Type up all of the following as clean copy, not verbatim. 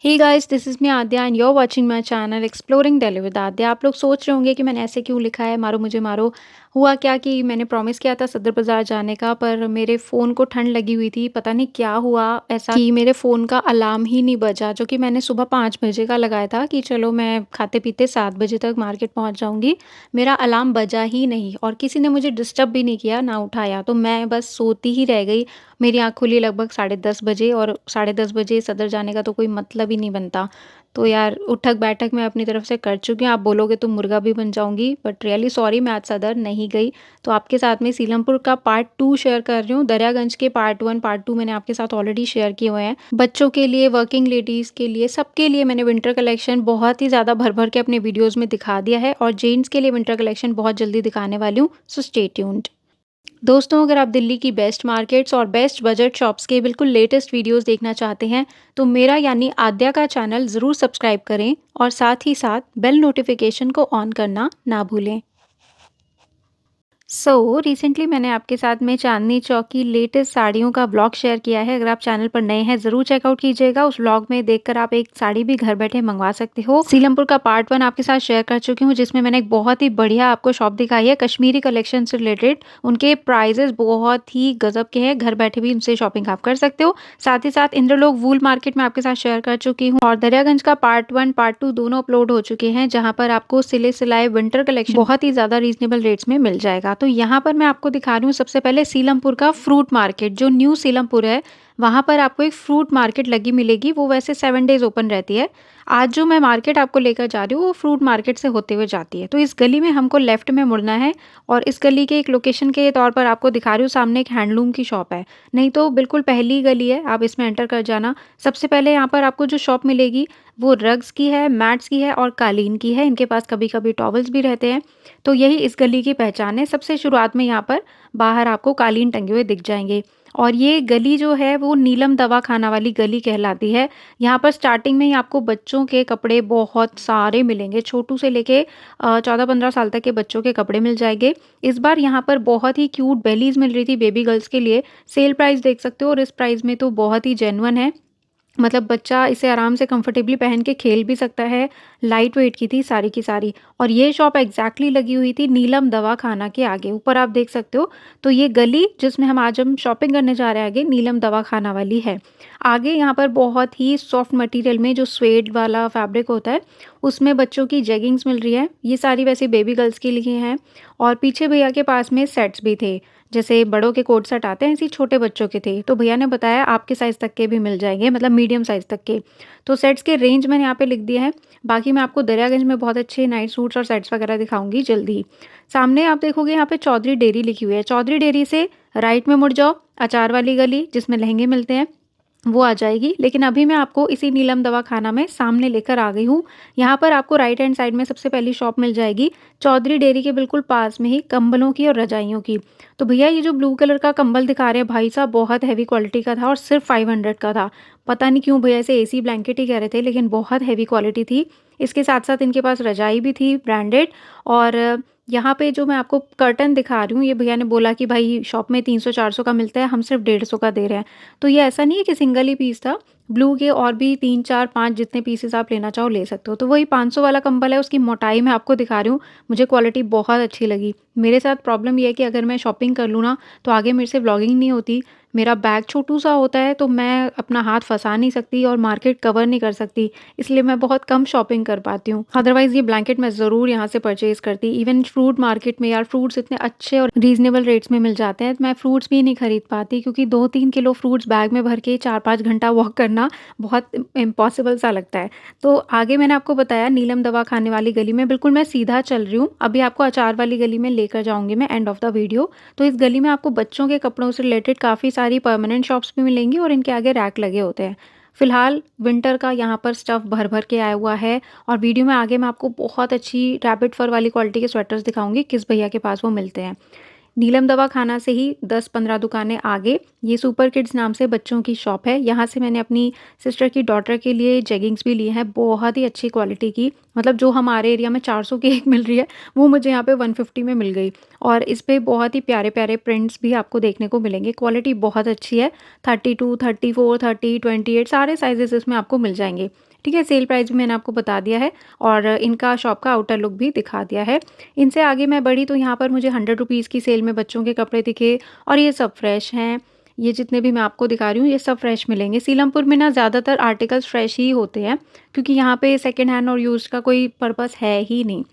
Hey guys, this is me Aadya and you are watching my channel exploring Delhi with Aadya. आप लोग सोच रहे होंगे कि मैंने ऐसे क्यों लिखा है, मारो मुझे मारो। हुआ क्या कि मैंने प्रॉमिस किया था सदर बाज़ार जाने का, पर मेरे फ़ोन को ठंड लगी हुई थी। पता नहीं क्या हुआ ऐसा कि मेरे फ़ोन का अलार्म ही नहीं बजा, जो कि मैंने सुबह 5 बजे का लगाया था कि चलो मैं खाते-पीते 7 बजे तक मार्केट पहुँच जाऊँगी। मेरा अलार्म बजा ही नहीं और किसी ने मुझे डिस्टर्ब भी नहीं किया, ना उठाया। तो मैं बस सोती ही रह गई। मेरी आँख खुली लगभग साढ़े 10 बजे और साढ़े 10 बजे सदर जाने का तो कोई मतलब ही नहीं बनता। तो यार उठक-बैठक मैं अपनी तरफ से कर चुकी हूँ। आप बोलोगे तो मुर्गा भी बन जाऊँगी, बट रियली सॉरी मैं आज सदर नहीं गई। तो आपके साथ में सीलमपुर का पार्ट 2 शेयर कर रही हूँ। दरियागंज के पार्ट 1, पार्ट 2 मैंने आपके साथ ऑलरेडी शेयर किए हुए हैं। बच्चों के लिए, वर्किंग लेडीज़ के लिए, सबके लिए मैंने विंटर कलेक्शन बहुत ही ज़्यादा भर-भर के अपने वीडियोज़ में दिखा दिया है और जेंट्स के लिए विंटर कलेक्शन बहुत जल्दी दिखाने वाली हूँ। So stay tuned. दोस्तों, अगर आप दिल्ली की बेस्ट मार्केट्स और बेस्ट बजट शॉप्स के बिल्कुल लेटेस्ट वीडियोस देखना चाहते हैं, तो मेरा यानी आद्या का चैनल ज़रूर सब्सक्राइब करें और साथ ही साथ बेल नोटिफिकेशन को ऑन करना ना भूलें। रिसेंटली मैंने आपके साथ में चांदनी चौक की लेटेस्ट साड़ियों का व्लॉग शेयर किया है। अगर आप चैनल पर नए हैं ज़रूर चेकआउट कीजिएगा। उस व्लॉग में देखकर आप एक साड़ी भी घर बैठे मंगवा सकते हो। सीलमपुर का पार्ट 1 आपके साथ शेयर कर चुकी हूँ, जिसमें मैंने एक बहुत ही बढ़िया आपको शॉप दिखाई है कश्मीरी कलेक्शन से रिलेटेड। उनके प्राइजेस बहुत ही गजब के हैं, घर बैठे भी उनसे शॉपिंग आप कर सकते हो। साथ ही साथ इंद्रलोक वूल मार्केट में आपके साथ शेयर कर चुकी हूँ और दरियागंज का पार्ट 1 पार्ट 2 दोनों अपलोड हो चुके हैं, जहाँ पर आपको सिले सिलाए विंटर कलेक्शन बहुत ही ज़्यादा रीजनेबल रेट्स में मिल जाएगा। तो यहाँ पर मैं आपको दिखा रही हूँ सबसे पहले सीलमपुर का फ्रूट मार्केट, जो न्यू सीलमपुर है। वहाँ पर आपको एक फ्रूट मार्केट लगी मिलेगी, वो वैसे 7 डेज ओपन रहती है। आज जो मैं मार्केट आपको लेकर जा रही हूँ वो फ्रूट मार्केट से होते हुए जाती है। तो इस गली में हमको लेफ्ट में मुड़ना है और इस गली के एक लोकेशन के तौर पर आपको दिखा रही हूँ, सामने एक हैंडलूम की शॉप है। नहीं तो बिल्कुल पहली गली है, आप इसमें एंटर कर जाना। सबसे पहले यहाँ पर आपको जो शॉप मिलेगी वो रग्स की है, मैट्स की है और कालीन की है। इनके पास कभी-कभी टॉवल्स भी रहते हैं। तो यही इस गली की पहचान है। सबसे शुरुआत में यहाँ पर बाहर आपको कालीन टंगे हुए दिख जाएँगे और ये गली जो है वो नीलम दवाखाना वाली गली कहलाती है। यहाँ पर स्टार्टिंग में ही आपको बच्चों के कपड़े बहुत सारे मिलेंगे, छोटू से लेके 14-15 साल तक के बच्चों के कपड़े मिल जाएँगे। इस बार यहाँ पर बहुत ही क्यूट बेलीज़ मिल रही थी बेबी गर्ल्स के लिए। सेल प्राइस देख सकते हो और इस प्राइस में तो बहुत ही जेन्युइन है। मतलब बच्चा इसे आराम से कंफर्टेबली पहन के खेल भी सकता है। लाइट वेट की थी सारी की सारी और ये शॉप एग्जैक्टली लगी हुई थी नीलम दवाखाना के आगे, ऊपर आप देख सकते हो। तो ये गली जिसमें हम शॉपिंग करने जा रहे हैं आगे, नीलम दवाखाना वाली है। आगे यहाँ पर बहुत ही सॉफ्ट मटेरियल में जो स्वेड वाला फैब्रिक होता है, उसमें बच्चों की जेगिंग्स मिल रही है। ये सारी वैसे बेबी गर्ल्स के लिए हैं और पीछे भैया के पास में सेट्स भी थे। जैसे बड़ों के कोट सेट आते हैं, ऐसे ही छोटे बच्चों के थे। तो भैया ने बताया आपके साइज़ तक के भी मिल जाएँगे, मतलब मीडियम साइज़ तक के। तो सेट्स के रेंज मैंने यहाँ पे लिख दिए हैं। बाकी मैं आपको दरियागंज में बहुत अच्छे नाइट सूट्स और सेट्स वगैरह दिखाऊँगी जल्दी ही। सामने आप देखोगे यहाँ पे चौधरी डेयरी लिखी हुई है। चौधरी डेयरी से राइट में मुड़ जाओ, अचार वाली गली जिसमें लहंगे मिलते हैं, वो आ जाएगी। लेकिन अभी मैं आपको इसी नीलम दवाखाना में सामने लेकर आ गई हूँ। यहाँ पर आपको राइट हैंड साइड में सबसे पहली शॉप मिल जाएगी, चौधरी डेयरी के बिल्कुल पास में ही कंबलों की और रजाइयों की। तो भैया ये जो ब्लू कलर का कंबल दिखा रहे हैं भाई साहब, बहुत हेवी क्वालिटी का था और सिर्फ 500 का था। पता नहीं क्यों भैया इसे एसी ब्लैंकेट ही कह रहे थे, लेकिन बहुत हेवी क्वालिटी थी। इसके साथ-साथ इनके पास रजाई भी थी ब्रांडेड। और यहाँ पे जो मैं आपको कर्टन दिखा रही हूँ, ये भैया ने बोला कि भाई शॉप में 300-400 का मिलता है, हम सिर्फ 150 का दे रहे हैं। तो ये ऐसा नहीं है कि सिंगल ही पीस था, ब्लू के और भी 3, 4, 5 जितने पीसेस आप लेना चाहो ले सकते हो। तो वही 500 वाला कंबल है, उसकी मोटाई मैं आपको दिखा रही हूँ। मुझे क्वालिटी बहुत अच्छी लगी। मेरे साथ प्रॉब्लम ये है कि अगर मैं शॉपिंग कर लूँ ना, तो आगे मेरे से व्लॉगिंग नहीं होती। मेरा बैग छोटू-सा होता है, तो मैं अपना हाथ फँसा नहीं सकती और मार्केट कवर नहीं कर सकती, इसलिए मैं बहुत कम शॉपिंग कर पाती हूँ। अदरवाइज़ ये ब्लैंकेट मैं ज़रूर यहाँ से परचेज़ करती। इवन फ्रूट मार्केट में यार फ्रूट्स इतने अच्छे और रीज़नेबल रेट्स में मिल जाते हैं, तो मैं फ्रूट्स भी नहीं खरीद पाती, क्योंकि 2-3 किलो फ्रूट्स बैग में भर के 4-5 घंटा वॉक करना बहुत इम्पॉसिबल सा लगता है। तो आगे मैंने आपको बताया नीलम दवाखाने वाली गली में बिल्कुल मैं सीधा चल रही हूँ। अभी आपको अचार वाली गली में लेकर जाऊँगी मैं एंड ऑफ द वीडियो। तो इस गली में आपको बच्चों के कपड़ों से रिलेटेड काफ़ी सारी परमानेंट शॉप्स भी मिलेंगी और इनके आगे रैक लगे होते हैं। फिलहाल विंटर का यहाँ पर स्टफ भर-भर के आया हुआ है और वीडियो में आगे मैं आपको बहुत अच्छी रैबिट फर वाली क्वालिटी के स्वेटर्स दिखाऊँगी, किस भैया के पास वो मिलते हैं। नीलम दवाखाना से ही 10-15 दुकानें आगे ये सुपर किड्स नाम से बच्चों की शॉप है। यहाँ से मैंने अपनी सिस्टर की डॉटर के लिए जेगिंग्स भी ली हैं, बहुत ही अच्छी क्वालिटी की। मतलब जो हमारे एरिया में 400 की एक मिल रही है, वो मुझे यहाँ पे 150 में मिल गई। और इस पे बहुत ही प्यारे-प्यारे प्रिंट्स भी आपको देखने को मिलेंगे। क्वालिटी बहुत अच्छी है। 32, 34, 30, 28 सारे साइज़ेज़ इसमें आपको मिल जाएँगे। ठीक है, सेल प्राइस भी मैंने आपको बता दिया है और इनका शॉप का आउटर लुक भी दिखा दिया है। इनसे आगे मैं बढ़ी तो यहाँ पर मुझे 100 रुपीज़ की सेल में बच्चों के कपड़े दिखे और ये सब फ्रेश हैं। ये जितने भी मैं आपको दिखा रही हूँ, ये सब फ्रेश मिलेंगे। सीलमपुर में ना ज़्यादातर आर्टिकल्स फ्रेश ही होते हैं, क्योंकि यहाँ पे सेकंड हैंड और यूज़्ड का कोई पर्पस है ही नहीं।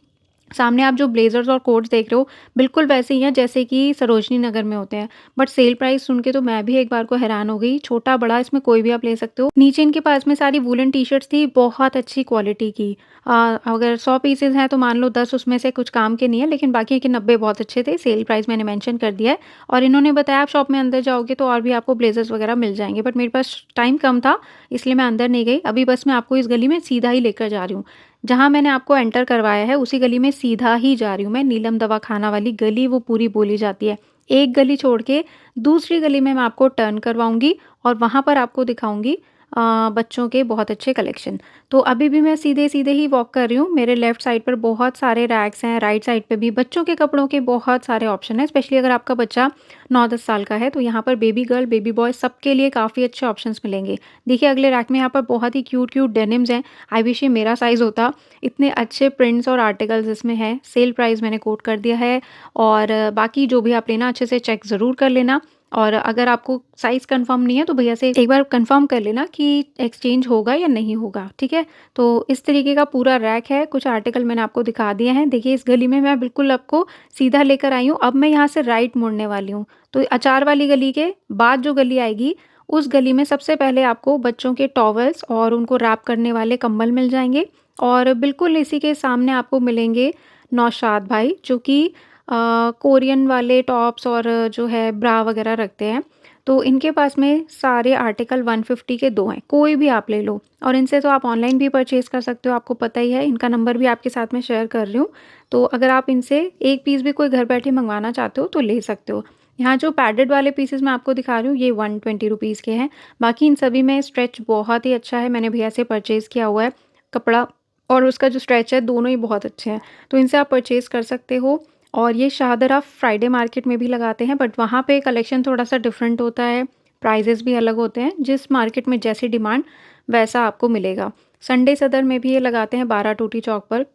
सामने आप जो ब्लेज़र्स और कोट्स देख रहे हो, बिल्कुल वैसे ही हैं जैसे कि सरोजनी नगर में होते हैं। बट सेल प्राइस सुन के तो मैं भी एक बार को हैरान हो गई, छोटा-बड़ा इसमें कोई भी आप ले सकते हो। नीचे इनके पास में सारी वूलन टी-शर्ट्स थी, बहुत अच्छी क्वालिटी की। अगर 100 पीसेज़ हैं तो मान लो 10 उसमें से कुछ काम के नहीं है, लेकिन बाकी के 90 बहुत अच्छे थे। सेल प्राइस मैंने मेंशन कर दिया है और इन्होंने बताया आप शॉप में अंदर जाओगे तो और भी आपको ब्लेज़र्स वगैरह मिल जाएँगे। बट मेरे पास टाइम कम था, इसलिए मैं अंदर नहीं गई। अभी बस मैं आपको इस गली में सीधा ही लेकर जा रही हूँ। जहाँ मैंने आपको एंटर करवाया है उसी गली में सीधा ही जा रही हूँ मैं, नीलम दवाखाना वाली गली वो पूरी बोली जाती है। एक गली छोड़ के दूसरी गली में मैं आपको टर्न करवाऊँगी और वहाँ पर आपको दिखाऊँगी बच्चों के बहुत अच्छे कलेक्शन। तो अभी भी मैं सीधे-सीधे ही वॉक कर रही हूँ। मेरे लेफ्ट साइड पर बहुत सारे रैक्स हैं, राइट साइड पे भी बच्चों के कपड़ों के बहुत सारे ऑप्शन हैं। स्पेशली अगर आपका बच्चा 9-10 साल का है तो यहाँ पर बेबी गर्ल, बेबी बॉय सबके लिए काफ़ी अच्छे ऑप्शंस मिलेंगे। देखिए अगले रैक में यहाँ पर बहुत ही क्यूट-क्यूट डेनिम्स हैं। आई विश ये मेरा साइज़ होता। इतने अच्छे प्रिंट्स और आर्टिकल्स इसमें हैं। सेल प्राइस मैंने कोट कर दिया है और बाकी जो भी आप लेना अच्छे से चेक ज़रूर कर लेना और अगर आपको साइज़ कंफर्म नहीं है तो भैया से एक बार कंफर्म कर लेना कि एक्सचेंज होगा या नहीं होगा, ठीक है? तो इस तरीके का पूरा रैक है, कुछ आर्टिकल मैंने आपको दिखा दिए हैं। देखिए इस गली में मैं बिल्कुल आपको सीधा लेकर आई हूँ, अब मैं यहाँ से राइट मुड़ने वाली हूँ। तो अचार वाली गली के बाद जो गली आएगी, उस गली में सबसे पहले आपको बच्चों के टॉवल्स और उनको रैप करने वाले कंबल मिल जाएँगे और बिल्कुल इसी के सामने आपको मिलेंगे नौशाद भाई जो कि कोरियन वाले टॉप्स और जो है ब्रा वगैरह रखते हैं। तो इनके पास में सारे आर्टिकल 150 के 2 हैं, कोई भी आप ले लो और इनसे तो आप ऑनलाइन भी परचेज़ कर सकते हो, आपको पता ही है। इनका नंबर भी आपके साथ में शेयर कर रही हूँ। तो अगर आप इनसे एक पीस भी कोई घर बैठे मँगवाना चाहते हो तो ले सकते हो। यहाँ जो पैडेड वाले पीसेज़ मैं आपको दिखा रही हूँ ये 120 रुपीज़ के हैं। बाकी इन सभी में स्ट्रेच बहुत ही अच्छा है, मैंने भैया से परचेज़ किया हुआ है। कपड़ा और उसका जो स्ट्रेच है दोनों ही बहुत अच्छे हैं। तो इनसे आप परचेज़ कर सकते हो और ये शाहदरा फ्राइडे मार्केट में भी लगाते हैं बट वहाँ पे कलेक्शन थोड़ा-सा डिफरेंट होता है, प्राइसेज़ भी अलग होते हैं। जिस मार्केट में जैसी डिमांड वैसा आपको मिलेगा। संडे सदर में भी ये लगाते हैं 12 टूटी चौक पर,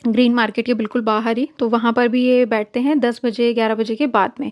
ग्रीन मार्केट के बिल्कुल बाहर ही। तो वहाँ पर भी ये बैठते हैं 10 बजे 11 बजे के बाद में।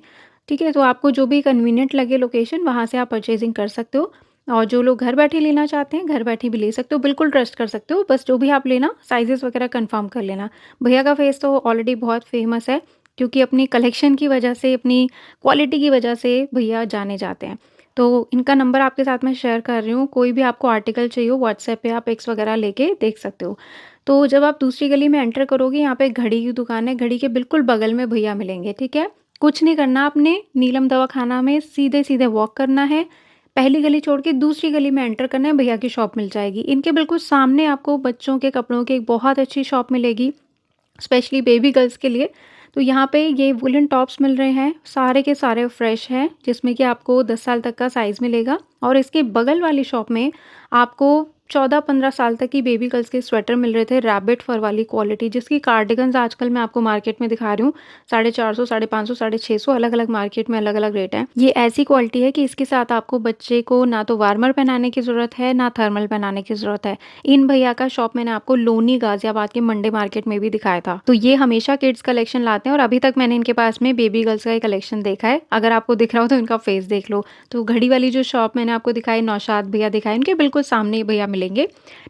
ठीक है? तो आपको जो भी कन्वीनिएंट लगे लोकेशन वहाँ से आप परचेज़िंग कर सकते हो और जो लोग घर बैठे लेना चाहते हैं, घर बैठे भी ले सकते हो, बिल्कुल ट्रस्ट कर सकते हो। बस जो भी आप लेना साइज़ेज़ वगैरह कन्फर्म कर लेना। भैया का फेस तो ऑलरेडी बहुत फ़ेमस है क्योंकि अपनी कलेक्शन की वजह से, अपनी क्वालिटी की वजह से भैया जाने जाते हैं। तो इनका नंबर आपके साथ मैं शेयर कर रही हूँ, कोई भी आपको आर्टिकल चाहिए हो व्हाट्सएप पे आप पिक्स वगैरह लेके देख सकते हो। तो जब आप दूसरी गली में एंटर करोगे यहाँ पे घड़ी की दुकान है, घड़ी के बिल्कुल बगल में भैया मिलेंगे, ठीक है? कुछ नहीं करना आपने, नीलम दवाखाना में सीधे-सीधे वॉक करना है, पहली गली छोड़ के दूसरी गली में एंटर करना है, भैया की शॉप मिल जाएगी। इनके बिल्कुल सामने आपको बच्चों के कपड़ों की एक बहुत अच्छी शॉप मिलेगी, स्पेशली बेबी गर्ल्स के लिए। तो यहाँ पे ये वूलन टॉप्स मिल रहे हैं, सारे के सारे फ्रेश हैं, जिसमें कि आपको 10 साल तक का साइज़ मिलेगा और इसके बगल वाली शॉप में आपको 14-15 साल तक की बेबी गर्ल्स के स्वेटर मिल रहे थे, रैबिट फर वाली क्वालिटी, जिसकी कार्डिगन्स आजकल मैं आपको मार्केट में दिखा रही हूँ, 450, 550, 650 अलग-अलग मार्केट में अलग-अलग रेट हैं। ये ऐसी क्वालिटी है कि इसके साथ आपको बच्चे को ना तो वार्मर पहनाने की ज़रूरत है, ना थर्मल पहनाने की ज़रूरत है। इन भैया का शॉप मैंने आपको लोनी गाज़ियाबाद के मंडे मार्केट में भी दिखाया था। तो ये हमेशा किड्स कलेक्शन लाते हैं और अभी तक मैंने इनके पास में बेबी गर्ल्स का ही कलेक्शन देखा है। अगर आपको दिख रहा हो तो इनका फेस देख लो। तो घड़ी वाली जो शॉप मैंने आपको दिखाई, नौशाद भैया दिखाए, इनके बिल्कुल सामने ही भैया मिलेंगे।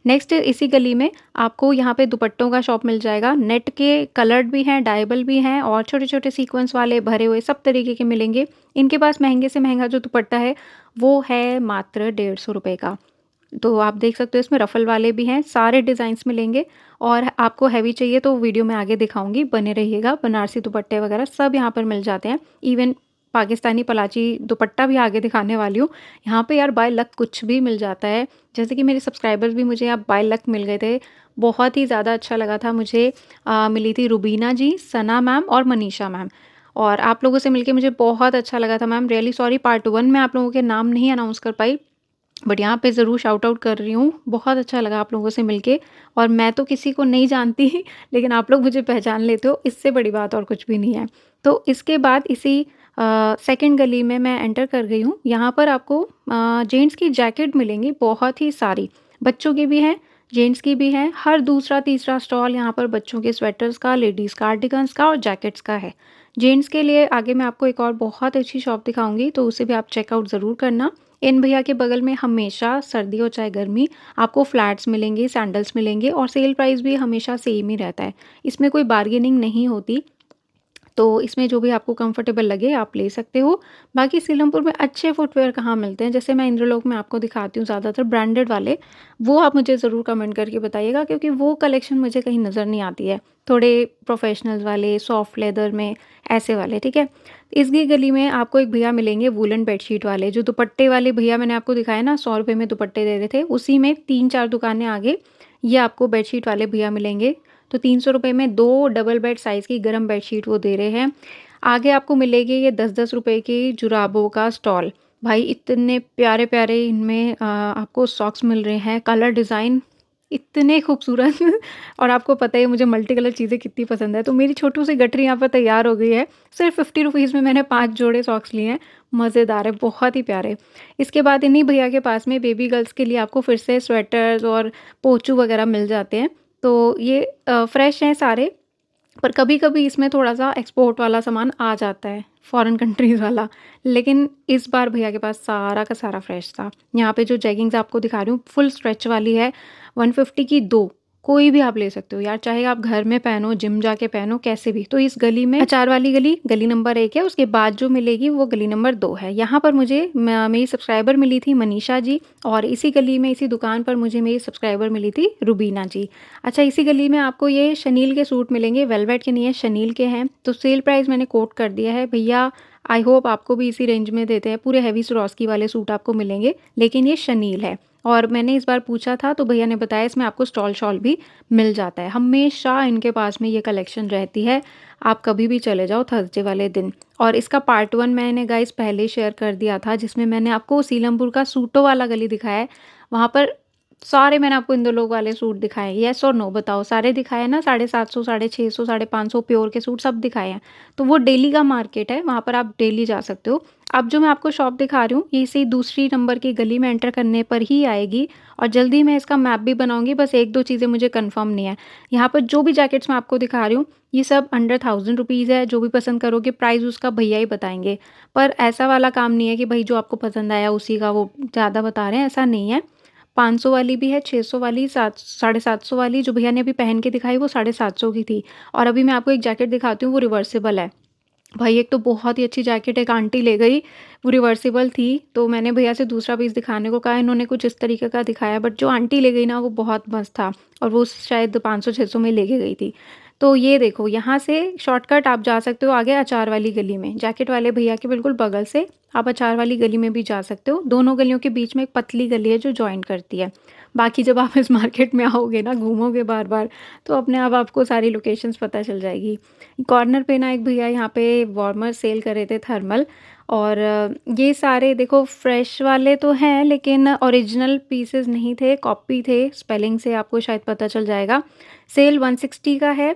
नेक्स्ट इसी गली में आपको यहाँ पे दुपट्टों का शॉप मिल जाएगा। नेट के कलर्ड भी हैं, डाइबल भी हैं और छोटे-छोटे सीक्वेंस वाले भरे हुए सब तरीके के मिलेंगे। इनके पास महँगे से महँगा जो दुपट्टा है, वो है मात्र 150 रुपए का। तो आप देख सकते हो इसमें रफ़ल वाले भी हैं, सारे डिज़ाइन्स मिलेंगे और आपको हेवी चाहिए तो वीडियो में आगे दिखाऊँगी, बने रहिएगा। बनारसी दुपट्टे वगैरह सब यहाँ पर मिल जाते हैं। इवन पाकिस्तानी पलाची दुपट्टा भी आगे दिखाने वाली हूँ। यहाँ पे यार बाय लक कुछ भी मिल जाता है। जैसे कि मेरे सब्सक्राइबर्स भी मुझे अब बाय लक मिल गए थे। बहुत ही ज़्यादा अच्छा लगा था मुझे। मिली थी रुबीना जी, सना मैम और मनीषा मैम। और आप लोगों से मिलके मुझे बहुत अच्छा लगा था मैम। रियली सॉरी पार्ट 1 में आप लोगों के नाम नहीं अनाउंस कर पाई। बट यहाँ पे ज़रूर शाउट आउट कर रही हूँ। बहुत अच्छा लगा आप लोगों से मिलके और मैं तो किसी को नहीं जानती लेकिन आप लोग मुझे पहचान लेते हो, इससे बड़ी बात और कुछ भी नहीं है। तो इसके बाद इसी सेकंड गली में मैं एंटर कर गई हूँ। यहाँ पर आपको जेंट्स की जैकेट मिलेंगी बहुत ही सारी, बच्चों की भी हैं, जेंट्स की भी हैं। हर दूसरा-तीसरा स्टॉल यहाँ पर बच्चों के स्वेटर्स का, लेडीज़ कार्डिगन्स का और जैकेट्स का है। जेंट्स के लिए आगे मैं आपको एक और बहुत अच्छी शॉप दिखाऊँगी, तो उसे भी आप चेकआउट ज़रूर करना। इन भैया के बगल में हमेशा सर्दी हो चाहे गर्मी आपको फ्लैट्स मिलेंगे, सैंडल्स मिलेंगे और सेल प्राइस भी हमेशा सेम ही रहता है। इसमें कोई बार्गेनिंग नहीं होती। तो इसमें जो भी आपको कंफर्टेबल लगे आप ले सकते हो। बाकी सीलमपुर में अच्छे फुटवियर कहाँ मिलते हैं, जैसे मैं इंद्रलोक में आपको दिखाती हूँ ज़्यादातर ब्रांडेड वाले, वो आप मुझे ज़रूर कमेंट करके बताइएगा क्योंकि वो कलेक्शन मुझे कहीं नज़र नहीं आती है। थोड़े प्रोफेशनल वाले, सॉफ्ट लेदर में, ऐसे वाले, ठीक है? इसकी गली में आपको एक भैया मिलेंगे वूलन बेडशीट वाले, जो दुपट्टे वाले भैया मैंने आपको दिखाए ना ₹100 में दुपट्टे दे रहे थे, उसी में 3-4 दुकानें आगे ये आपको बेडशीट वाले भैया मिलेंगे। तो ₹300 में 2 डबल बेड साइज़ की गरम बेडशीट वो दे रहे हैं। आगे आपको मिलेगी ये ₹10-10 की जुराबों का स्टॉल। भाई इतने प्यारे-प्यारे इनमें आपको सॉक्स मिल रहे हैं, कलर डिज़ाइन इतने खूबसूरत और आपको पता ही है मुझे मल्टी कलर चीज़ें कितनी पसंद है। तो मेरी छोटू सी गठरी यहाँ पर तैयार हो गई है। सिर्फ़ ₹50 में मैंने 5 जोड़े सॉक्स लिए हैं। मज़ेदार है, बहुत ही प्यारे। इसके बाद इन्हीं भैया के पास में बेबी गर्ल्स के लिए आपको फिर से स्वेटर्स और पोंचू वगैरह मिल जाते हैं। तो ये फ्रेश हैं सारे, पर कभी-कभी इसमें थोड़ा-सा एक्सपोर्ट वाला सामान आ जाता है, फॉरेन कंट्रीज़ वाला। लेकिन इस बार भैया के पास सारा का सारा फ्रेश था। यहाँ पे जो जैगिंग्स आपको दिखा रही हूँ, फुल स्ट्रेच वाली है, 150 की 2, कोई भी आप ले सकते हो यार, चाहे आप घर में पहनो, जिम जाके पहनो, कैसे भी। तो इस गली में अचार वाली गली, गली नंबर 1 है, उसके बाद जो मिलेगी वो गली नंबर 2 है। यहाँ पर मुझे मेरी सब्सक्राइबर मिली थी मनीषा जी और इसी गली में, इसी दुकान पर मुझे मेरी सब्सक्राइबर मिली थी रुबीना जी। अच्छा, इसी गली में आपको ये शनील के सूट मिलेंगे, वेलवेट के नहीं है, शनील के हैं। तो सेल प्राइस मैंने कोट कर दिया है। भैया आई होप आपको भी इसी रेंज में देते हैं। पूरे हेवी स्वरोस्की वाले सूट आपको मिलेंगे, लेकिन ये शनील है। और मैंने इस बार पूछा था तो भैया ने बताया इसमें आपको स्टॉल शॉल भी मिल जाता है। हमेशा इनके पास में ये कलेक्शन रहती है। आप कभी भी चले जाओ थर्सडे वाले दिन। और इसका पार्ट 1 मैंने गाइस पहले शेयर कर दिया था, जिसमें मैंने आपको सीलमपुर का सूटों वाला गली दिखाया है। वहाँ पर सारे मैंने आपको इंदुलोक वाले सूट दिखाए हैं। येस और नो बताओ, सारे दिखाए हैं ना? 750, 650, 550 प्योर के सूट सब दिखाए हैं। तो वो डेली का मार्केट है, वहाँ पर आप डेली जा सकते हो। अब जो मैं आपको शॉप दिखा रही हूँ, ये इसी दूसरी नंबर की गली में एंटर करने पर ही आएगी और जल्दी मैं इसका मैप भी बनाऊँगी, बस 1-2 चीज़ें मुझे कन्फर्म नहीं है। यहाँ पर जो भी जैकेट्स मैं आपको दिखा रही हूँ, ये सब अंडर ₹1000 है। जो भी पसंद करोगे प्राइस उसका भैया ही बताएँगे। पर ऐसा वाला काम नहीं है कि भई जो आपको पसंद आया उसी का वो ज़्यादा बता रहे हैं, ऐसा नहीं है। 500 वाली भी है, 600 वाली, 7 750 वाली जो भैया ने अभी पहन के दिखाई वो 750 की थी। और अभी मैं आपको एक जैकेट दिखाती हूँ, वो रिवर्सिबल है। भाई एक तो बहुत ही अच्छी जैकेट एक आंटी ले गई, वो रिवर्सिबल थी, तो मैंने भैया से दूसरा पीस दिखाने को कहा, इन्होंने कुछ इस तरीके का दिखाया, बट जो आंटी ले गई ना वो बहुत मस्त था और वो शायद 500-600 में लेके गई थी। तो ये देखो, यहाँ से शॉर्टकट आप जा सकते हो आगे अचार वाली गली में, जैकेट वाले भैया के बिल्कुल बगल से आप अचार वाली गली में भी जा सकते हो। दोनों गलियों के बीच में एक पतली गली है जो जॉइन करती है। बाकी जब आप इस मार्केट में आओगे ना, घूमोगे बार-बार, तो अपने आप आपको सारी लोकेशंस पता चल जाएगी। कॉर्नर पे ना एक भैया यहाँ पे वार्मर सेल कर रहे थे थर्मल, और ये सारे देखो फ्रेश वाले तो हैं लेकिन ओरिजिनल पीसेस नहीं थे, कॉपी थे। स्पेलिंग से आपको शायद पता चल जाएगा। सेल 160 का है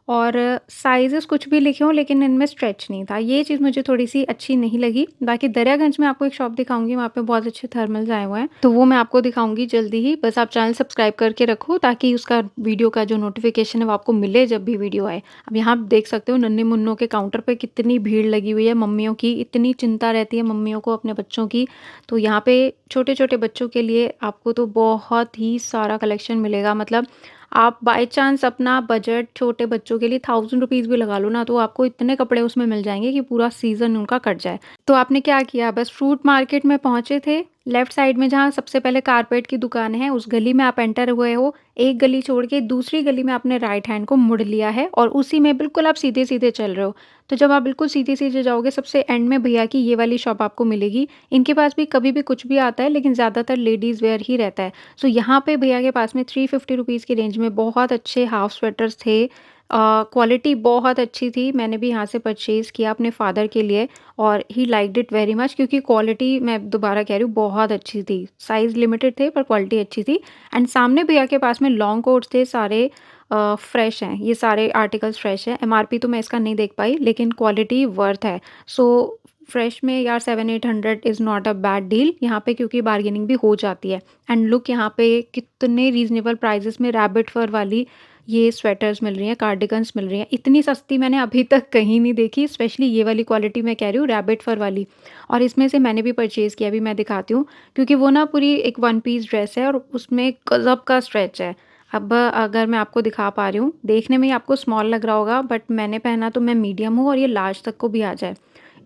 और साइज़ेस कुछ भी लिखे हों लेकिन इनमें स्ट्रेच नहीं था। ये चीज़ मुझे थोड़ी-सी अच्छी नहीं लगी। बाकी दरियागंज में आपको एक शॉप दिखाऊँगी, वहाँ पे बहुत अच्छे थर्मल्स आए हुए हैं, तो वो मैं आपको दिखाऊँगी जल्दी ही। बस आप चैनल सब्सक्राइब करके रखो ताकि उसका वीडियो का जो नोटिफ़िकेशन है वो आपको मिले जब भी वीडियो आए। अब यहाँ आप देख सकते हो नन्हे-मुन्नों के काउंटर पे कितनी भीड़ लगी हुई है मम्मियों की, इतनी चिंता रहती है मम्मियों को अपने बच्चों की। तो यहाँ पे छोटे-छोटे बच्चों के लिए आपको तो बहुत ही सारा कलेक्शन मिलेगा। मतलब आप बाय चांस अपना बजट छोटे बच्चों के लिए ₹1000 भी लगा लो ना, तो आपको इतने कपड़े उसमें मिल जाएँगे कि पूरा सीज़न उनका कट जाए। तो आपने क्या किया, बस फ्रूट मार्केट में पहुँचे थे, लेफ्ट साइड में जहाँ सबसे पहले कारपेट की दुकान है, उस गली में आप एंटर हुए हो, एक गली छोड़ के दूसरी गली में आपने राइट हैंड को मुड़ लिया है और उसी में बिल्कुल आप सीधे-सीधे चल रहे हो। तो जब आप बिल्कुल सीधे-सीधे जाओगे, सबसे एंड में भैया की ये वाली शॉप आपको मिलेगी। इनके पास भी कभी भी कुछ भी आता है, लेकिन ज़्यादातर लेडीज़ वियर ही रहता है। सो यहाँ पे भैया के पास में ₹350 की रेंज में बहुत अच्छे हाफ स्वेटर्स थे, क्वालिटी बहुत अच्छी थी, मैंने भी यहाँ से परचेज़ किया अपने फ़ादर के लिए और he liked it very much क्योंकि क्वालिटी मैं दोबारा कह रही हूँ बहुत अच्छी थी। साइज़ लिमिटेड थे पर क्वालिटी अच्छी थी एंड सामने भैया के पास में लॉन्ग कोट्स थे सारे फ्रेश हैं, ये सारे आर्टिकल्स फ्रेश हैं। एमआरपी तो मैं इसका नहीं देख पाई लेकिन क्वालिटी वर्थ है। सो फ्रेश में यार 700-800 is not a bad deal यहाँ पे क्योंकि बार्गेनिंग भी हो जाती है एंड लुक यहाँ पे कितने रीज़नेबल प्राइसेस में रैबिट फर वाली ये स्वेटर्स मिल रही हैं, कार्डिगन्स मिल रही हैं। इतनी सस्ती मैंने अभी तक कहीं नहीं देखी, स्पेशली ये वाली क्वालिटी मैं कह रही हूँ रैबिट फर वाली और इसमें से मैंने भी परचेज़ किया, अभी मैं दिखाती हूँ क्योंकि वो ना पूरी एक वन पीस ड्रेस है और उसमें गज़ब का स्ट्रेच है। अब अगर मैं आपको दिखा पा रही हूँ, देखने में ही आपको स्मॉल लग रहा होगा बट मैंने पहना तो मैं मीडियम हूँ और ये लार्ज तक को भी आ जाए।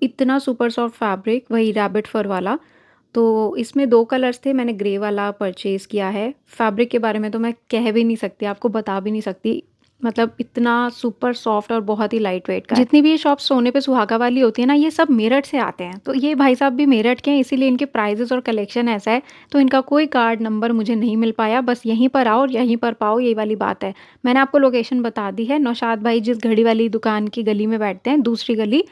इतना सुपर सॉफ्ट फैब्रिक वही रैबिट फर वाला। तो इसमें 2 कलर्स थे, मैंने ग्रे वाला परचेज़ किया है। फैब्रिक के बारे में तो मैं कह भी नहीं सकती, आपको बता भी नहीं सकती। मतलब इतना सुपर सॉफ्ट और बहुत ही लाइट वेट का है। जितनी भी ये शॉप सोने पे सुहागा वाली होती है ना, ये सब मेरठ से आते हैं। तो ये भाई साहब भी मेरठ के हैं इसीलिए इनके प्राइसेज़ और कलेक्शन ऐसा है। तो इनका कोई कार्ड नंबर मुझे नहीं मिल पाया, बस यहीं पर आओ और यहीं पर पाओ, ये वाली बात है। मैंने आपको लोकेशन बता दी है, नौशाद भाई जिस घड़ी वाली दुकान की गली में बैठते हैं, दूसरी गली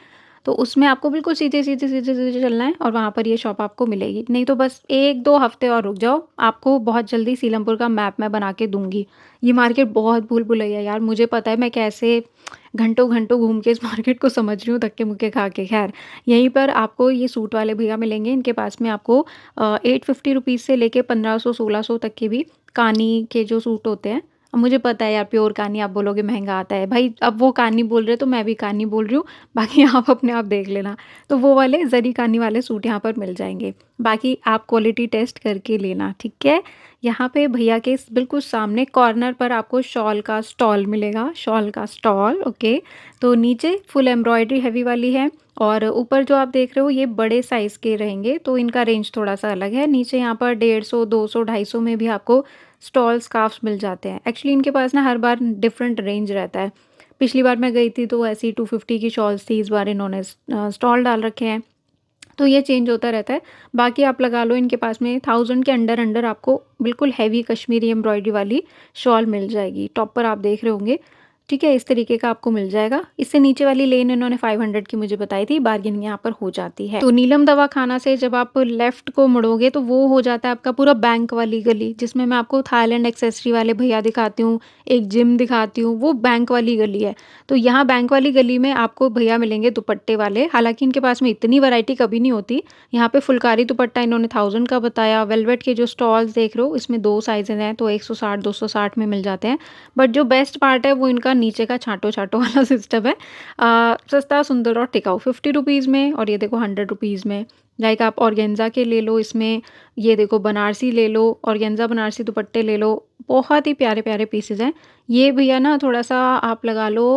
तो उसमें आपको बिल्कुल सीधे-सीधे चलना है और वहाँ पर ये शॉप आपको मिलेगी। नहीं तो बस 1-2 हफ़्ते और रुक जाओ, आपको बहुत जल्दी सीलमपुर का मैप मैं बना के दूँगी। ये मार्केट बहुत भूल-भुलैया यार, मुझे पता है मैं कैसे घंटों-घंटों घूम के इस मार्केट को समझ रही हूँ धक्के-मुक्के खा के। ख़ैर, यहीं पर आपको ये सूट वाले भैया मिलेंगे, इनके पास में आपको 850 रुपीज़ से लेके 1500-1600 तक के भी कानी के जो सूट होते हैं अब मुझे पता है यार प्योर कानी आप बोलोगे महँगा आता है। भाई अब वो कानी बोल रहे हैं तो मैं भी कानी बोल रही हूँ, बाकी आप अपने आप देख लेना। तो वो वाले ज़री कानी वाले सूट यहाँ पर मिल जाएँगे। बाकी आप क्वालिटी टेस्ट करके लेना, ठीक है? यहाँ पे भैया के बिल्कुल सामने कॉर्नर पर आपको शॉल का स्टॉल मिलेगा, शॉल का स्टॉल, ओके। तो नीचे फुल एम्ब्रॉयडरी हेवी वाली है और ऊपर जो आप देख रहे हो ये बड़े साइज़ के रहेंगे, तो इनका रेंज थोड़ा-सा अलग है। नीचे यहाँ पर 150, 200, 250 में भी आपको स्टॉल स्कार्फ्स मिल जाते हैं। एक्चुअली इनके पास ना हर बार डिफरेंट रेंज रहता है। पिछली बार मैं गई थी तो ऐसी 250 की शॉल्स थी, इस बार इन्होंने स्टॉल डाल रखे हैं। तो ये चेंज होता रहता है। बाकी आप लगा लो इनके पास में 1000 के अंडर-अंडर आपको बिल्कुल हेवी कश्मीरी एम्ब्रॉयडरी वाली शॉल मिल जाएगी। टॉप पर आप देख रहे होंगे, ठीक है? इस तरीके का आपको मिल जाएगा। इससे नीचे वाली लेन इन्होंने 500 की मुझे बताई थी, बार्गेनिंग यहाँ पर हो जाती है। तो नीलम दवाखाना से जब आप लेफ्ट को मुड़ोगे तो वो हो जाता है आपका पूरा बैंक वाली गली, जिसमें मैं आपको थाईलैंड एक्सेसरी वाले भैया दिखाती हूँ, एक जिम दिखाती हूँ, वो बैंक वाली गली है। तो यहाँ बैंक वाली गली में आपको भैया मिलेंगे दुपट्टे वाले, हालाँकि इनके पास में इतनी वैरायटी कभी नहीं होती। यहाँ पे फुलकारी दुपट्टा इन्होंने 1000 का बताया, वेलवेट के जो स्टॉल्स देख रहे हो इसमें 2 साइज़ेज़ हैं तो 160, 260 में मिल जाते हैं। बट जो बेस्ट पार्ट है वो इनका नीचे का छाँटो-छाँटो वाला सिस्टम है। सस्ता, सुंदर और टिकाऊ 50 रुपीज़ में और ये देखो 100 रुपीज़ में। लाइक आप ऑर्गेन्ज़ा के ले लो इसमें, ये देखो बनारसी ले लो, ऑर्गेन्ज़ा बनारसी दुपट्टे ले लो, बहुत ही प्यारे-प्यारे पीसेज़ हैं। ये भैया ना थोड़ा-सा आप लगा लो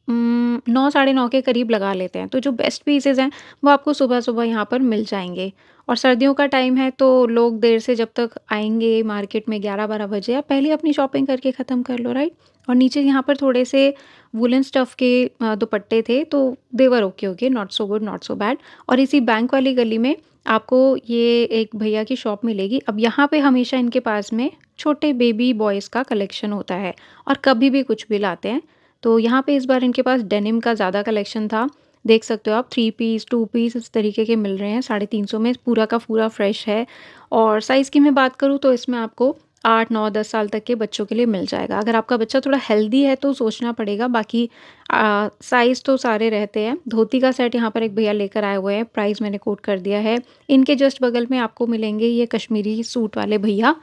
9 साढ़े 9 के करीब लगा लेते हैं। तो जो बेस्ट पीसेज़ हैं वो आपको सुबह-सुबह यहाँ पर मिल जाएँगे। और सर्दियों का टाइम है तो लोग देर से जब तक आएँगे मार्केट में 11-12 बजे, आप पहले अपनी शॉपिंग करके ख़त्म कर लो, राइट? और नीचे यहाँ पर थोड़े से वूलन स्टफ़ के दुपट्टे थे तो they were okay, not so good, not so bad. और इसी बैंक वाली गली में आपको ये एक भैया की शॉप मिलेगी। अब यहाँ पे हमेशा इनके पास में छोटे बेबी बॉयज़ का कलेक्शन होता है और कभी भी कुछ भी लाते हैं। तो यहाँ पे इस बार इनके पास डेनिम का ज़्यादा कलेक्शन था। देख सकते हो आप 3 पीस, 2 पीस इस तरीके के मिल रहे हैं 350 में, पूरा का पूरा फ्रेश है। और साइज़ की मैं बात करूँ तो इसमें आपको 8, 9, 10 साल तक के बच्चों के लिए मिल जाएगा। अगर आपका बच्चा थोड़ा हेल्दी है तो सोचना पड़ेगा, बाकी साइज़ तो सारे रहते हैं। धोती का सेट यहाँ पर एक भैया लेकर आए हुए हैं, प्राइस मैंने कोट कर दिया है। इनके जस्ट बगल में आपको मिलेंगे ये कश्मीरी सूट वाले भैया।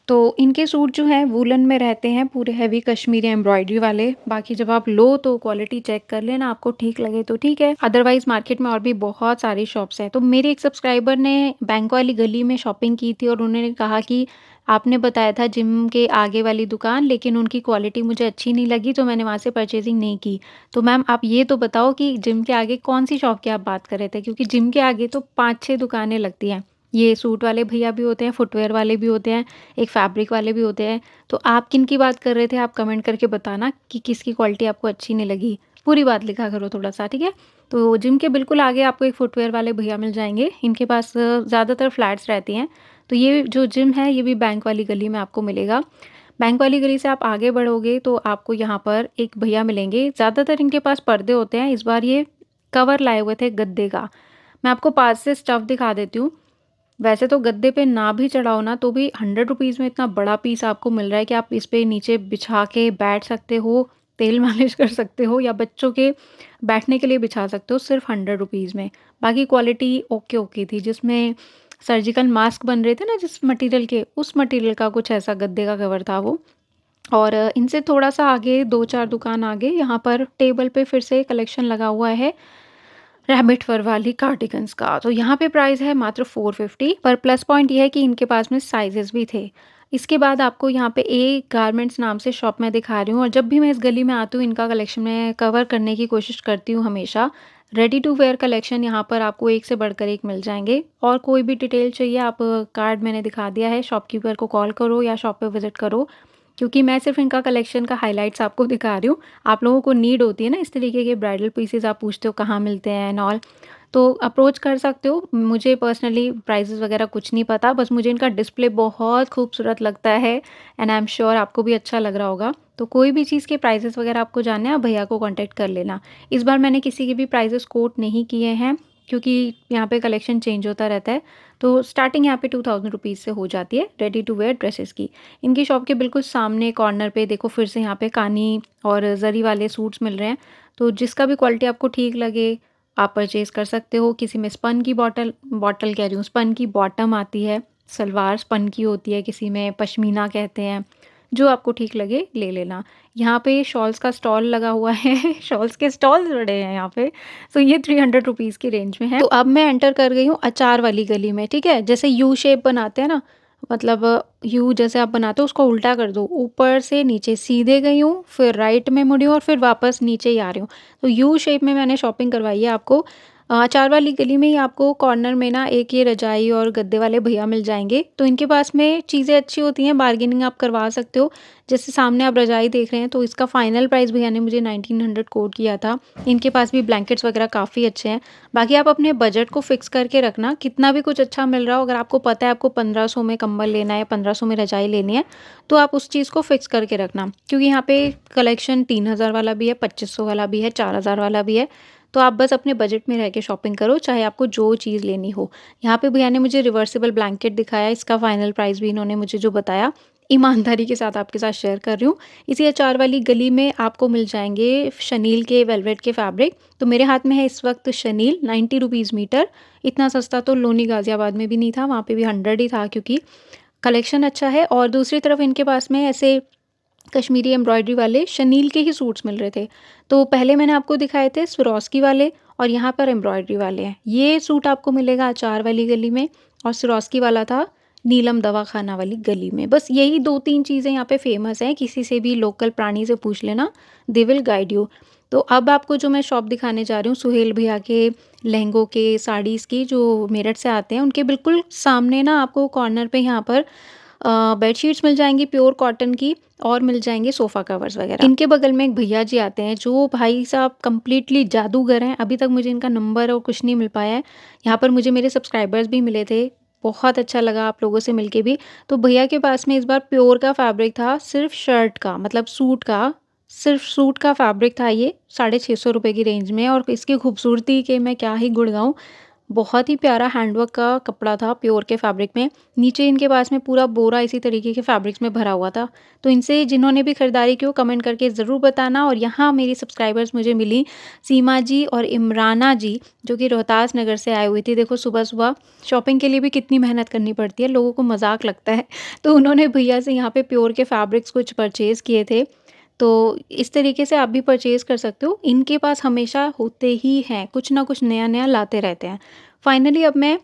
तो इनके सूट जो हैं वूलन में रहते हैं, पूरे हेवी कश्मीरी एम्ब्रॉयडरी वाले। बाकी जब आप लो तो क्वालिटी चेक कर लेना, आपको ठीक लगे तो ठीक है, अदरवाइज़ मार्केट में और भी बहुत सारी शॉप्स हैं। तो मेरे एक सब्सक्राइबर ने बैंक वाली गली में शॉपिंग की थी और उन्होंने कहा कि आपने बताया था जिम के आगे वाली दुकान, लेकिन उनकी क्वालिटी मुझे अच्छी नहीं लगी तो मैंने वहाँ से परचेज़िंग नहीं की। तो मैम आप ये तो बताओ कि जिम के आगे कौन-सी शॉप की आप बात कर रहे थे? क्योंकि जिम के आगे तो 5-6 दुकानें लगती हैं। ये सूट वाले भैया भी होते हैं, फुटवियर वाले भी होते हैं, एक फैब्रिक वाले भी होते हैं। तो आप किन की बात कर रहे थे? आप कमेंट करके बताना कि किसकी क्वालिटी आपको अच्छी नहीं लगी। पूरी बात लिखा करो थोड़ा-सा, ठीक है? तो जिम के बिल्कुल आगे आपको एक फुटवियर वाले भैया मिल जाएँगे। इनके पास ज़्यादातर फ्लैट्स रहती हैं। तो ये जो जिम है ये भी बैंक वाली गली में आपको मिलेगा। बैंक वाली गली से आप आगे बढ़ोगे तो आपको यहाँ पर एक भैया मिलेंगे। ज़्यादातर इनके पास पर्दे होते हैं, इस बार ये कवर लाए हुए थे गद्दे का। मैं आपको पास से स्टफ़ दिखा देती हूँ। वैसे तो गद्दे पे ना भी चढ़ाओ ना तो भी ₹100 में इतना बड़ा पीस आपको मिल रहा है कि आप इस पे नीचे बिछा के बैठ सकते हो, तेल मालिश कर सकते हो या बच्चों के बैठने के लिए बिछा सकते हो सिर्फ़ ₹100 में। बाकी क्वालिटी ओके-ओके थी, जिसमें सर्जिकल मास्क बन रहे थे ना जिस मटीरियल के, उस मटीरियल का कुछ ऐसा गद्दे का कवर था वो। और इनसे थोड़ा-सा आगे 2-4 दुकान आगे यहाँ पर टेबल पे फिर से कलेक्शन लगा हुआ है रैबिट फर वाली कार्डिगन्स का। तो यहाँ पे प्राइस है मात्र 450, पर प्लस पॉइंट ये है कि इनके पास में साइज़ेस भी थे। इसके बाद आपको यहाँ पे ए गारमेंट्स नाम से शॉप मैं दिखा रही हूँ, और जब भी मैं इस गली में आती हूँ इनका कलेक्शन मैं कवर करने की कोशिश करती हूँ हमेशा। रेडी टू वेयर कलेक्शन यहाँ पर आपको एक से बढ़कर एक मिल जाएँगे, और कोई भी डिटेल चाहिए आप कार्ड मैंने दिखा दिया है, शॉपकीपर को कॉल करो या शॉप पे विज़िट करो। क्योंकि मैं सिर्फ़ इनका कलेक्शन का हाइलाइट्स आपको दिखा रही हूँ। आप लोगों को नीड होती है ना इस तरीके के ब्राइडल पीसेस, आप पूछते हो कहाँ मिलते हैं एंड ऑल, तो अप्रोच कर सकते हो। मुझे पर्सनली प्राइसेज़ वग़ैरह कुछ नहीं पता, बस मुझे इनका डिस्प्ले बहुत खूबसूरत लगता है एंड आई एम श्योर आपको भी अच्छा लग रहा होगा। तो कोई भी चीज़ के प्राइसेज़ वग़ैरह आपको जानना है, आप भैया को कॉन्टैक्ट कर लेना। इस बार मैंने किसी के भी प्राइसेज़ कोट नहीं किए हैं, क्योंकि यहाँ पे कलेक्शन चेंज होता रहता है। तो स्टार्टिंग यहाँ पे ₹2000 से हो जाती है रेडी टू वेयर ड्रेसेस की। इनकी शॉप के बिल्कुल सामने कॉर्नर पे देखो फिर से यहाँ पे कानी और ज़री वाले सूट्स मिल रहे हैं। तो जिसका भी क्वालिटी आपको ठीक लगे आप परचेज़ कर सकते हो। किसी में स्पन की बॉटल बॉटल कह रही हूँ, स्पन की बॉटम आती है, सलवार स्पन की होती है, किसी में पश्मीना कहते हैं। जो आपको ठीक लगे ले लेना। यहाँ पे शॉल्स का स्टॉल लगा हुआ है शॉल्स के स्टॉल्स बड़े हैं यहाँ पे। तो ये ₹300 की रेंज में है। तो अब मैं एंटर कर गई हूँ अचार वाली गली में, ठीक है? जैसे यू शेप बनाते हैं ना, मतलब यू जैसे आप बनाते हो उसको उल्टा कर दो, ऊपर से नीचे सीधे गई हूँ, फिर राइट में मुड़ी हूँ और फिर वापस नीचे ही आ रही हूँ। तो यू शेप में मैंने शॉपिंग करवाई है आपको। अचार वाली गली में ही आपको कॉर्नर में ना एक ये रजाई और गद्दे वाले भैया मिल जाएँगे। तो इनके पास में चीज़ें अच्छी होती हैं, बार्गेनिंग आप करवा सकते हो। जैसे सामने आप रजाई देख रहे हैं तो इसका फाइनल प्राइस भैया ने मुझे 1900 कोट किया था। इनके पास भी ब्लैंकेट्स वगैरह काफ़ी अच्छे हैं। बाकी आप अपने बजट को फिक्स करके रखना, कितना भी कुछ अच्छा मिल रहा हो, अगर आपको पता है आपको 1500 में कंबल लेना है, 1500 में रजाई लेनी है, तो आप उस चीज़ को फिक्स करके रखना। क्योंकि यहाँ पे कलेक्शन 3000 वाला भी है, 2500 वाला भी है, 4000 वाला भी है। तो आप बस अपने बजट में रह के शॉपिंग करो, चाहे आपको जो चीज़ लेनी हो। यहाँ पे भैया ने मुझे रिवर्सिबल ब्लैंकेट दिखाया, इसका फाइनल प्राइस भी इन्होंने मुझे जो बताया, ईमानदारी के साथ आपके साथ शेयर कर रही हूँ। इसी अचार वाली गली में आपको मिल जाएँगे शनील के वेलवेट के फैब्रिक। तो मेरे हाथ में है इस वक़्त शनील, ₹90 मीटर। इतना सस्ता तो लोनी गाज़ियाबाद में भी नहीं था, वहाँ पे भी 100 ही था, क्योंकि कलेक्शन अच्छा है। और दूसरी तरफ इनके पास में ऐसे कश्मीरी एम्ब्रॉयडरी वाले शनील के ही सूट्स मिल रहे थे। तो पहले मैंने आपको दिखाए थे स्वरोस्की वाले, और यहाँ पर एम्ब्रॉयडरी वाले हैं। ये सूट आपको मिलेगा अचार वाली गली में, और स्वरोस्की वाला था नीलम दवाखाना वाली गली में। बस यही 2-3 चीज़ें यहाँ पे फ़ेमस हैं, किसी से भी लोकल प्राणी से पूछ लेना, दे विल गाइड यू। तो अब आपको जो मैं शॉप दिखाने जा रही हूँ सुहेल भैया के लहंगों के, साड़ीज़ की, जो मेरठ से आते हैं, उनके बिल्कुल सामने ना आपको कॉर्नर पे यहाँ पर बेडशीट्स मिल जाएँगी प्योर कॉटन की, और मिल जाएँगे सोफ़ा कवर्स वग़ैरह। इनके बगल में एक भैया जी आते हैं जो भाई साहब कंप्लीटली जादूगर हैं। अभी तक मुझे इनका नंबर और कुछ नहीं मिल पाया है। यहाँ पर मुझे मेरे सब्सक्राइबर्स भी मिले थे। बहुत अच्छा लगा आप लोगों से मिलके भी। तो भैया के पास में इस बार प्योर का फैब्रिक था, सिर्फ़ शर्ट का, मतलब सूट का, सिर्फ़ सूट का फैब्रिक था ये, ₹650 की रेंज में। और इसकी खूबसूरती के मैं क्या ही गुण गाऊँ। बहुत ही प्यारा हैंडवर्क का कपड़ा था प्योर के फैब्रिक में। नीचे इनके पास में पूरा बोरा इसी तरीके के फैब्रिक्स में भरा हुआ था। तो इनसे जिन्होंने भी खरीदारी की हो कमेंट करके ज़रूर बताना। और यहाँ मेरी सब्सक्राइबर्स मुझे मिली सीमा जी और इमराना जी, जो कि रोहतास नगर से आई हुई थी। देखो सुबह-सुबह शॉपिंग के लिए भी कितनी मेहनत करनी पड़ती है, लोगों को मज़ाक लगता है। तो उन्होंने भैया से यहाँ पे प्योर के फैब्रिक्स कुछ परचेज़ किए थे। तो इस तरीके से आप भी परचेज़ कर सकते हो। इनके पास हमेशा होते ही हैं, कुछ ना कुछ नया-नया लाते रहते हैं। फाइनली अब मैं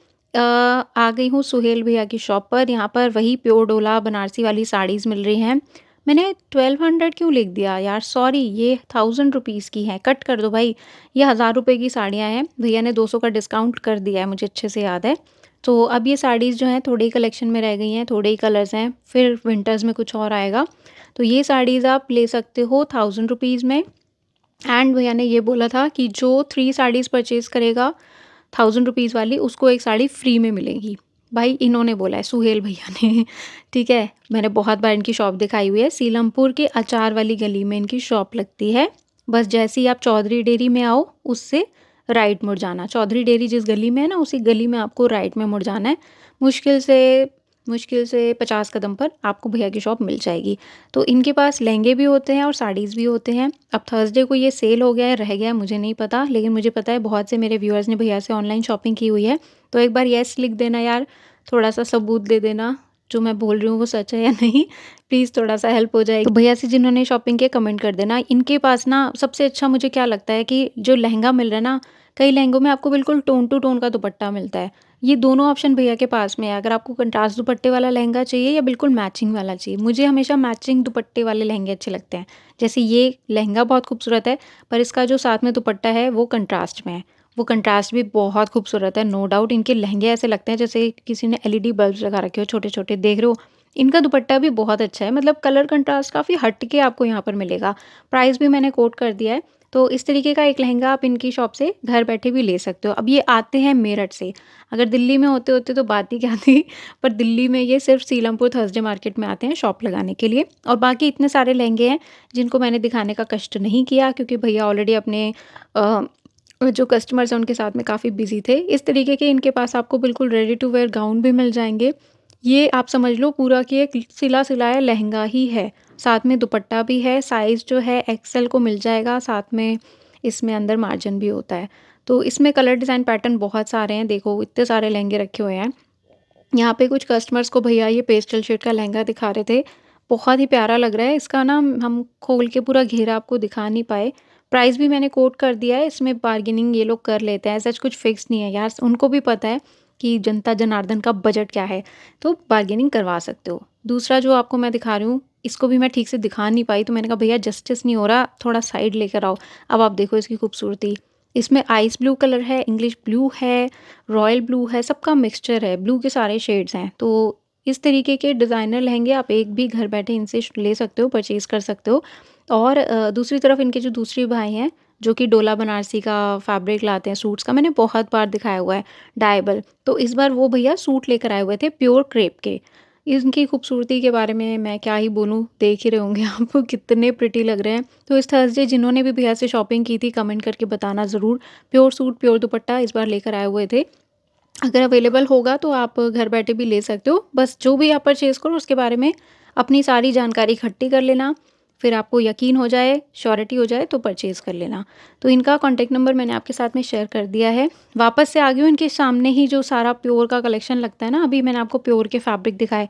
आ गई हूँ सुहेल भैया की शॉप पर। यहाँ पर वही प्योर डोला बनारसी वाली साड़ीज़ मिल रही हैं। मैंने 1200 क्यों लिख दिया यार, सॉरी, ये ₹1000 की हैं, कट कर दो भाई। ये ₹1000 की साड़ियाँ हैं, भैया ने 200 का डिस्काउंट कर दिया है, मुझे अच्छे से याद है। तो अब ये साड़ीज़ जो हैं थोड़े ही कलेक्शन में रह गई हैं, थोड़े ही कलर्स हैं, फिर विंटर्स में कुछ और आएगा। तो ये साड़ीज़ आप ले सकते हो ₹1000 में। एंड भैया ने ये बोला था कि जो 3 साड़ीज़ परचेज़ करेगा ₹1000 वाली, उसको एक साड़ी फ्री में मिलेगी। भाई इन्होंने बोला है, सुहेल भैया ने। ठीक है? मैंने बहुत बार इनकी शॉप दिखाई हुई है, सीलमपुर के अचार वाली गली में इनकी शॉप लगती है। बस जैसे ही आप चौधरी डेयरी में आओ, उससे राइट मुड़ जाना। चौधरी डेयरी जिस गली में है ना, उसी गली में आपको राइट में मुड़ जाना है। मुश्किल से मुश्किल से 50 कदम पर आपको भैया की शॉप मिल जाएगी। तो इनके पास लहंगे भी होते हैं और साड़ीज़ भी होते हैं। अब थर्सडे को ये सेल हो गया है, रह गया है, मुझे नहीं पता, लेकिन मुझे पता है बहुत से मेरे व्यूअर्स ने भैया से ऑनलाइन शॉपिंग की हुई है। तो एक बार येस लिख देना यार, थोड़ा-सा सबूत दे देना, जो मैं बोल रही हूँ वो सच है या नहीं। प्लीज़ थोड़ा-सा हेल्प हो जाएगी। तो भैया से जिन्होंने शॉपिंग की है कमेंट कर देना। इनके पास ना सबसे अच्छा मुझे क्या लगता है कि जो लहंगा मिल रहा है ना, कई लहंगों में आपको बिल्कुल टोन टू टोन का दुपट्टा मिलता है। ये दोनों ऑप्शन भैया के पास में है। अगर आपको कंट्रास्ट दुपट्टे वाला लहंगा चाहिए या बिल्कुल मैचिंग वाला चाहिए, मुझे हमेशा मैचिंग दुपट्टे वाले लहंगे अच्छे लगते हैं। जैसे ये लहंगा बहुत खूबसूरत है, पर इसका जो साथ में दुपट्टा है वो कंट्रास्ट में है। वो कंट्रास्ट भी बहुत खूबसूरत है, नो डाउट। इनके लहंगे ऐसे लगते हैं जैसे किसी ने एलईडी बल्ब्स लगा रखे हो छोटे-छोटे, देख रहे हो? इनका दुपट्टा भी बहुत अच्छा है, मतलब कलर कंट्रास्ट काफ़ी हट के आपको यहाँ पर मिलेगा। प्राइस भी मैंने कोट कर दिया है। तो इस तरीके का एक लहंगा आप इनकी शॉप से घर बैठे भी ले सकते हो। अब ये आते हैं मेरठ से, अगर दिल्ली में होते तो बात ही क्या थी। पर दिल्ली में ये सिर्फ़ सीलमपुर थर्सडे मार्केट में आते हैं शॉप लगाने के लिए। और बाकी इतने सारे लहंगे हैं जिनको मैंने दिखाने का कष्ट नहीं किया, क्योंकि भैया ऑलरेडी अपने अ, जो कस्टमर्स हैं उनके साथ में काफ़ी बिज़ी थे। इस तरीके के इनके पास आपको बिल्कुल रेडी टू वेयर गाउन भी मिल जाएँगे। ये आप समझ लो पूरा कि एक सिला-सिलाया लहंगा ही है। साथ में दुपट्टा भी है, साइज़ जो है एक्सेल को मिल जाएगा, साथ में इसमें अंदर मार्जिन भी होता है। तो इसमें कलर डिज़ाइन पैटर्न बहुत सारे हैं, देखो इतने सारे लहंगे रखे हुए हैं। यहाँ पे कुछ कस्टमर्स को भैया ये पेस्टल शेड का लहंगा दिखा रहे थे, बहुत ही प्यारा लग रहा है। इसका ना हम खोल के पूरा घेरा आपको दिखा नहीं पाए। प्राइस भी मैंने कोट कर दिया है, इसमें बार्गेनिंग ये लोग कर लेते हैं, सच कुछ फिक्स नहीं है यार। उनको भी पता है कि जनता जनार्दन का बजट क्या है, तो बार्गेनिंग करवा सकते हो। दूसरा जो आपको मैं दिखा रही हूँ, इसको भी मैं ठीक से दिखा नहीं पाई, तो मैंने कहा भैया जस्टिस नहीं हो रहा, थोड़ा साइड लेकर आओ। अब आप देखो इसकी खूबसूरती। इसमें आइस ब्लू कलर है, इंग्लिश ब्लू है, रॉयल ब्लू है, सबका मिक्सचर है, ब्लू के सारे शेड्स हैं। तो इस तरीके के डिज़ाइनर लहंगे आप एक भी घर बैठे इनसे ले सकते हो, परचेज़ कर सकते हो। और दूसरी तरफ इनके जो दूसरे भाई हैं, जो कि डोला बनारसी का फैब्रिक लाते हैं सूट्स का, मैंने बहुत बार दिखाया हुआ है, डायबल। तो इस बार वो भैया सूट लेकर आए हुए थे प्योर क्रेप के। इनकी खूबसूरती के बारे में मैं क्या ही बोलूँ, देख ही रहे होंगे आप कितने प्रिटी लग रहे हैं। तो इस थर्सडे जिन्होंने भी भैया से शॉपिंग की थी, कमेंट करके बताना ज़रूर। प्योर सूट, प्योर दुपट्टा इस बार लेकर आए हुए थे। अगर अवेलेबल होगा तो आप घर बैठे भी ले सकते हो। बस जो भी आप परचेज़ करो उसके बारे में अपनी सारी जानकारी इकट्ठी कर लेना, फिर आपको यकीन हो जाए, श्योरिटी हो जाए तो परचेज़ कर लेना। तो इनका कॉन्टैक्ट नंबर मैंने आपके साथ में शेयर कर दिया है। वापस से आ गई हूँ, इनके सामने ही जो सारा प्योर का कलेक्शन लगता है ना, अभी मैंने आपको प्योर के फैब्रिक दिखाए,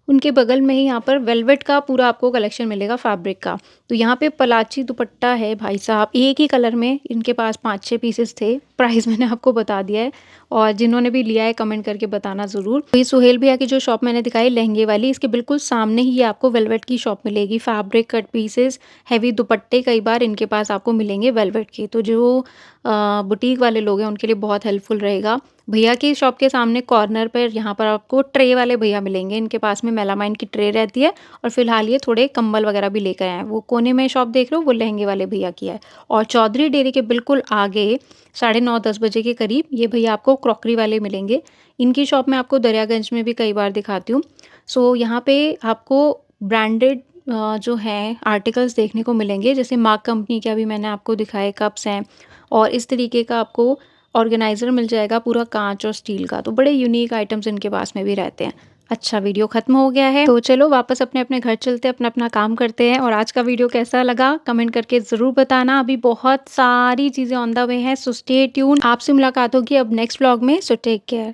उनके बगल में ही यहाँ पर वेलवेट का पूरा आपको कलेक्शन मिलेगा फैब्रिक का। तो यहाँ पे पलाची दुपट्टा है भाई साहब, एक ही कलर में इनके पास 5-6 पीसेस थे। प्राइस मैंने आपको बता दिया है, और जिन्होंने भी लिया है कमेंट करके बताना ज़रूर। तो ये सुहेल भैया की जो शॉप मैंने दिखाई लहंगे वाली, इसके बिल्कुल सामने ही आपको वेलवेट की शॉप मिलेगी। फैब्रिक, कट पीसेस, हेवी दुपट्टे कई बार इनके पास आपको मिलेंगे वेलवेट के। तो जो बुटीक वाले लोग हैं उनके लिए बहुत हेल्पफुल रहेगा। भैया की शॉप के सामने कॉर्नर पर यहाँ पर आपको ट्रे वाले भैया मिलेंगे। इनके पास में मेलामाइन की ट्रे रहती है, और फिलहाल ये थोड़े कंबल वगैरह भी लेकर आए हैं। वो कोने में शॉप देख रहे हो, वो लहंगे वाले भैया की है। और चौधरी डेयरी के बिल्कुल आगे 9:30-10 बजे के करीब ये भैया आपको क्रॉकरी वाले मिलेंगे। इनकी शॉप मैं आपको दरियागंज में भी कई बार दिखाती हूँ। सो यहाँ पे आपको ब्रांडेड जो हैं आर्टिकल्स देखने को मिलेंगे, जैसे मार्क कंपनी के अभी मैंने आपको दिखाए कप्स हैं, और इस तरीके का आपको ऑर्गेनाइज़र मिल जाएगा पूरा काँच और स्टील का। तो बड़े यूनिक आइटम्स इनके पास में भी रहते हैं। अच्छा, वीडियो ख़त्म हो गया है, तो चलो वापस अपने-अपने घर चलते हैं, अपना-अपना काम करते हैं। और आज का वीडियो कैसा लगा कमेंट करके ज़रूर बताना। अभी बहुत सारी चीज़ें ऑन द वे हैं, सो स्टे ट्यून्ड। आपसे मुलाकात होगी अब नेक्स्ट व्लॉग में, सो टेक केयर।